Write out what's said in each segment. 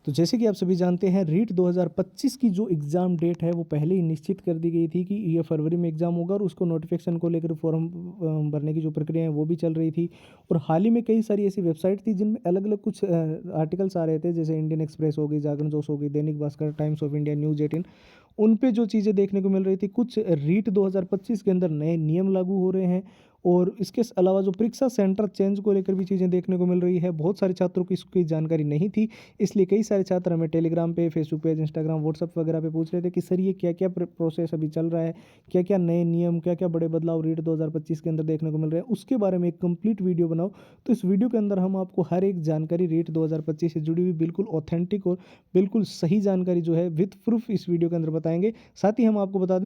तो जैसे कि आप सभी जानते हैं, रीट 2025 की जो एग्ज़ाम डेट है वो पहले ही निश्चित कर दी गई थी कि ये फरवरी में एग्ज़ाम होगा और उसको नोटिफिकेशन को लेकर फॉर्म भरने की जो प्रक्रिया है वो भी चल रही थी। और हाल ही में कई सारी ऐसी वेबसाइट थी जिनमें अलग अलग कुछ आर्टिकल्स आ रहे थे, जैसे इंडियन एक्सप्रेस हो गई, जागरण जोश हो गई, Dainik Bhaskar, times of India, news 18। उन पे जो चीज़ें देखने को मिल रही थी, कुछ रीट 2025 के अंदर नए नियम लागू हो रहे हैं। और इसके अलावा जो परीक्षा सेंटर चेंज को लेकर भी चीज़ें देखने को मिल रही है। बहुत सारे छात्रों को इसकी जानकारी नहीं थी, इसलिए कई सारे छात्र हमें टेलीग्राम पे, फेसबुक पेज, इंस्टाग्राम, व्हाट्सएप वगैरह पे पूछ रहे थे कि सर ये क्या क्या प्रोसेस अभी चल रहा है, क्या क्या नए नियम, क्या क्या बड़े बदलाव रीट 2025 के अंदर देखने को मिल रहे हैं, उसके बारे में एक कंप्लीट वीडियो बनाओ। तो इस वीडियो के अंदर हम आपको हर एक जानकारी रीट 2025 से जुड़ी हुई बिल्कुल ऑथेंटिक और बिल्कुल सही जानकारी जो है विद प्रूफ इस वीडियो के अंदर बताएंगे। साथ ही हम आपको बता दें,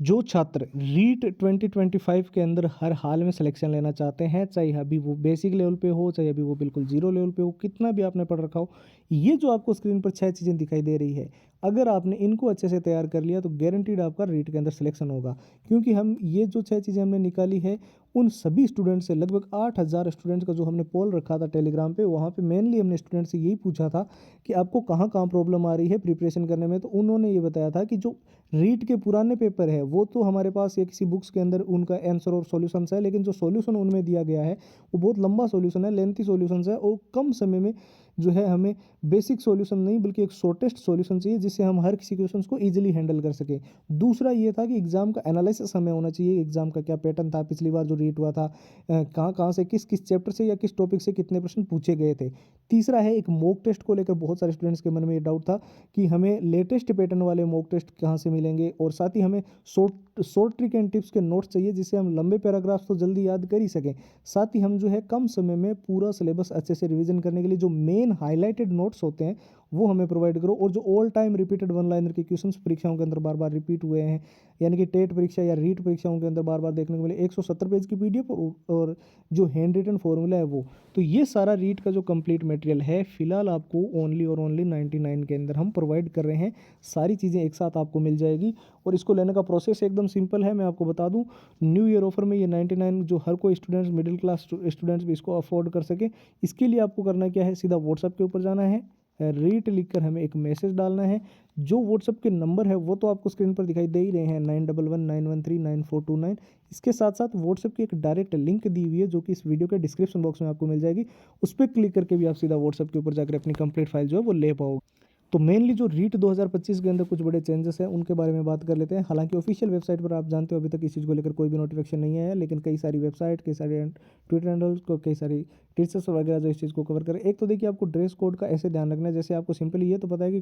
जो छात्र रीट 2025 के अंदर हर हाल में सिलेक्शन लेना चाहते हैं, चाहे अभी वो बेसिक लेवल पे हो, चाहे अभी वो बिल्कुल जीरो लेवल पे हो, कितना भी आपने पढ़ रखा हो, ये जो आपको स्क्रीन पर 6 चीज़ें दिखाई दे रही है, अगर आपने इनको अच्छे से तैयार कर लिया तो गारंटीड आपका रीट के अंदर सिलेक्शन होगा। क्योंकि हम ये जो 6 चीज़ें हमने निकाली है, उन सभी स्टूडेंट से, लगभग 8,000 स्टूडेंट्स का जो हमने पोल रखा था टेलीग्राम पे, वहाँ पे मेनली हमने स्टूडेंट से यही पूछा था कि आपको कहाँ कहाँ प्रॉब्लम आ रही है प्रिपरेशन करने में। तो उन्होंने ये बताया था कि जो रीट के पुराने पेपर है वो तो हमारे पास या किसी बुक्स के अंदर उनका आंसर और सॉल्यूशंस है, लेकिन जो सॉल्यूशन उनमें दिया गया है वो बहुत लंबा सॉल्यूशन है, लेंथी सॉल्यूशंस है, और कम समय में जो है हमें बेसिक सॉल्यूशन नहीं बल्कि एक शॉर्टेस्ट सॉल्यूशन चाहिए जिससे हम हर किसी क्वेश्चंस को इजीली हैंडल कर सकें। दूसरा ये था कि एग्जाम का एनालिसिस हमें होना चाहिए, एग्जाम का क्या पैटर्न था, पिछली बार जो रीट हुआ था कहाँ कहाँ से किस किस चैप्टर से या किस टॉपिक से कितने प्रश्न पूछे गए थे। तीसरा है एक मॉक टेस्ट को लेकर बहुत सारे स्टूडेंट्स के मन में ये डाउट था कि हमें लेटेस्ट पैटर्न वाले मॉक टेस्ट कहाँ से मिलेंगे, और साथ ही हमें शॉर्ट ट्रिक एंड टिप्स के नोट्स चाहिए जिससे हम लंबे पैराग्राफ्स तो जल्दी याद कर ही सकें, साथ ही हम जो है कम समय में पूरा सिलेबस अच्छे से रिवीजन करने के लिए जो मेन हाईलाइटेड नोट्स होते हैं वो हमें प्रोवाइड करो। और जो all time repeated one liner के क्वेश्चंस परीक्षाओं के अंदर बार बार रिपीट हुए हैं, यानी कि टेट परीक्षा या रीट परीक्षाओं के अंदर बार बार देखने को मिले, 170 पेज की पीडीएफ और जो हैंड रिटन फॉर्मूला है वो, तो ये सारा रीट का जो कंप्लीट मटेरियल है फिलहाल आपको ओनली और ओनली 99 के अंदर हम प्रोवाइड कर रहे हैं। सारी चीज़ें एक साथ आपको मिल जाएगी और इसको लेने का प्रोसेस एकदम सिंपल है। मैं आपको बता दूं, न्यू ईयर ऑफर में ये 99 जो हर कोई स्टूडेंट्स, मिडिल क्लास स्टूडेंट्स भी इसको अफोर्ड कर सके, इसके लिए आपको करना क्या है, सीधा व्हाट्सएप के ऊपर जाना है, रीट लिखकर हमें एक मैसेज डालना है। जो व्हाट्सएप के नंबर है वो तो आपको स्क्रीन पर दिखाई दे ही रहे हैं, 9119139429। इसके साथ साथ व्हाट्सएप की एक डायरेक्ट लिंक दी हुई है जो कि इस वीडियो के डिस्क्रिप्शन बॉक्स में आपको मिल जाएगी, उस पर क्लिक करके भी आप सीधा व्हाट्सएप के ऊपर जाकर अपनी कंप्लीट फाइल जो है वो ले पाओगे। तो मेनली जो रीट 2025 के अंदर कुछ बड़े चेंजेस हैं उनके बारे में बात कर लेते हैं। हालांकि ऑफिशियल वेबसाइट पर आप जानते हो अभी तक इस चीज़ को लेकर कोई भी नोटिफिकेशन नहीं आया, लेकिन कई सारी वेबसाइट, कई सारे ट्विटर हैंडल्स को, कई सारी टीचर्स वगैरह जो इस चीज़ को कवर करें। एक तो देखिए, आपको ड्रेस कोड का ऐसे ध्यान रखना है, जैसे आपको सिंपली ये तो पता है कि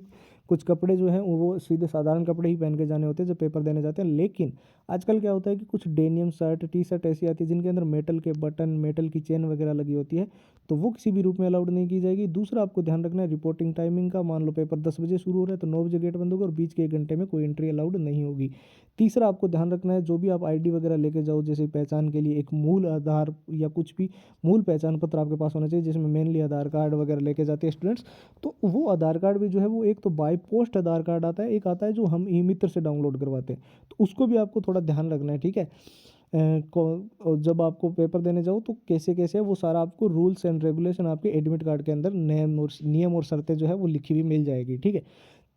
कुछ कपड़े जो हैं वो सीधे साधारण कपड़े ही पहन के जाने होते हैं जब पेपर देने जाते हैं, लेकिन आजकल क्या होता है कि कुछ डेनियम शर्ट, टी शर्ट ऐसी आती है जिनके अंदर मेटल के बटन, मेटल की चेन वगैरह लगी होती है, तो वो किसी भी रूप में अलाउड नहीं की जाएगी। दूसरा आपको ध्यान रखना है रिपोर्टिंग टाइमिंग का। मान लो पेपर 10 बजे शुरू हो रहा है तो 9 बजे गेट बंद होगा और बीच के 1 घंटे में कोई एंट्री अलाउड नहीं होगी। तीसरा आपको ध्यान रखना है, जो भी आप आईडी वगैरह लेके जाओ, जैसे पहचान के लिए एक मूल आधार या कुछ भी मूल पहचान पत्र आपके पास होना चाहिए, जिसमें मेनली आधार कार्ड वगैरह लेके जाते हैं स्टूडेंट्स। तो वो आधार कार्ड भी जो है वो एक तो बाय पोस्ट आधार कार्ड आता है, एक आता है जो हम ई मित्र से डाउनलोड करवाते हैं, तो उसको भी आपको थोड़ा ध्यान रखना है, ठीक है। और जब आपको पेपर देने जाओ तो कैसे कैसे वो सारा आपको रूल्स एंड रेगुलेशन आपके एडमिट कार्ड के अंदर नियम और शर्तें जो है वो लिखी हुई मिल जाएगी, ठीक है।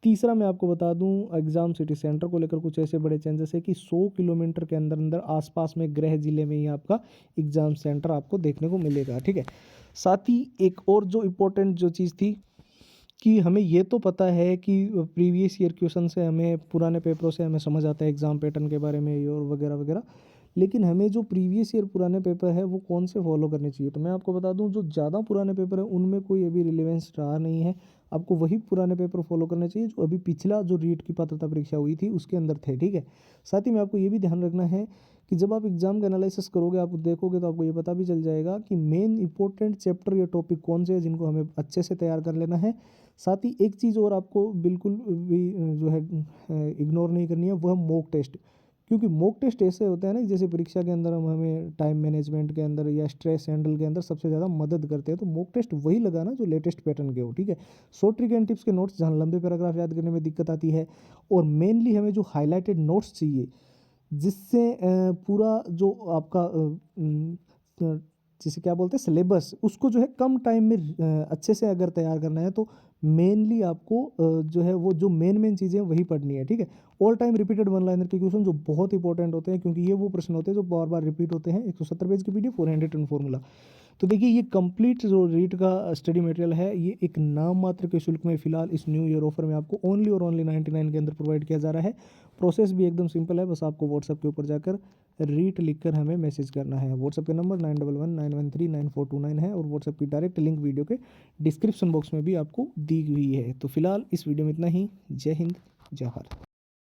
तीसरा मैं आपको बता दूं, एग्जाम सिटी सेंटर को लेकर कुछ ऐसे बड़े चेंजेस है कि 100 किलोमीटर के अंदर अंदर आसपास में गृह जिले में ही आपका एग्जाम सेंटर आपको देखने को मिलेगा, ठीक है। साथ ही एक और जो इम्पोर्टेंट जो चीज़ थी कि हमें ये तो पता है कि प्रीवियस ईयर क्वेश्चन से हमें, पुराने पेपरों से हमें समझ आता है एग्ज़ाम पैटर्न के बारे में और वगैरह वगैरह, लेकिन हमें जो प्रीवियस ईयर पुराने पेपर है वो कौन से फॉलो करने चाहिए। तो मैं आपको बता दूं, जो ज़्यादा पुराने पेपर है उनमें कोई अभी रिलेवेंस रहा नहीं है, आपको वही पुराने पेपर फॉलो करने चाहिए जो अभी पिछला जो रीट की पात्रता परीक्षा हुई थी उसके अंदर थे, ठीक है। साथ ही में आपको ये भी ध्यान रखना है कि जब आप एग्जाम का एनालिसिस करोगे, आप देखोगे तो आपको ये पता भी चल जाएगा कि मेन इंपॉर्टेंट चैप्टर या टॉपिक कौन से हैं जिनको हमें अच्छे से तैयार कर लेना है। साथ ही एक चीज़ और आपको बिल्कुल भी जो है इग्नोर नहीं करनी है, वह मॉक टेस्ट। क्योंकि मॉक टेस्ट ऐसे होते हैं ना, जैसे परीक्षा के अंदर हम हमें टाइम मैनेजमेंट के अंदर या स्ट्रेस हैंडल के अंदर सबसे ज़्यादा मदद करते हैं, तो मॉक टेस्ट वही लगाना जो लेटेस्ट पैटर्न के हो, ठीक है। शॉर्ट ट्रिक एंड टिप्स के नोट्स जहाँ लंबे पैराग्राफ याद करने में दिक्कत आती है, और मेनली हमें जो हाईलाइटेड नोट्स चाहिए जिससे पूरा जो आपका जिसे क्या बोलते हैं सिलेबस, उसको जो है कम टाइम में अच्छे से अगर तैयार करना है तो मेनली आपको जो है वो जो मेन चीज़ें वही पढ़नी है, ठीक है। All time repeated one liner के क्वेश्चन जो बहुत इंपॉर्टेंट होते हैं, क्योंकि ये वो प्रश्न होते हैं जो बार बार रिपीट होते हैं। 170 पेज की पीडीएफ, 410 फॉर्मूला। तो देखिए ये कंप्लीट जो रीट का स्टडी मटेरियल है, ये एक नाम मात्र के शुल्क में फिलहाल इस न्यू ईयर ऑफर में आपको ओनली और ओनली 99 के अंदर प्रोवाइड किया जा रहा है। प्रोसेस भी एकदम सिंपल है, बस आपको व्हाट्सएप के ऊपर जाकर रीट लिखकर हमें मैसेज करना है। व्हाट्सएप का नंबर 9119139429 है और व्हाट्सएप की डायरेक्ट लिंक वीडियो के डिस्क्रिप्शन बॉक्स में भी आपको दी हुई है। तो फिलहाल इस वीडियो में इतना ही। जय हिंद, जय भारत।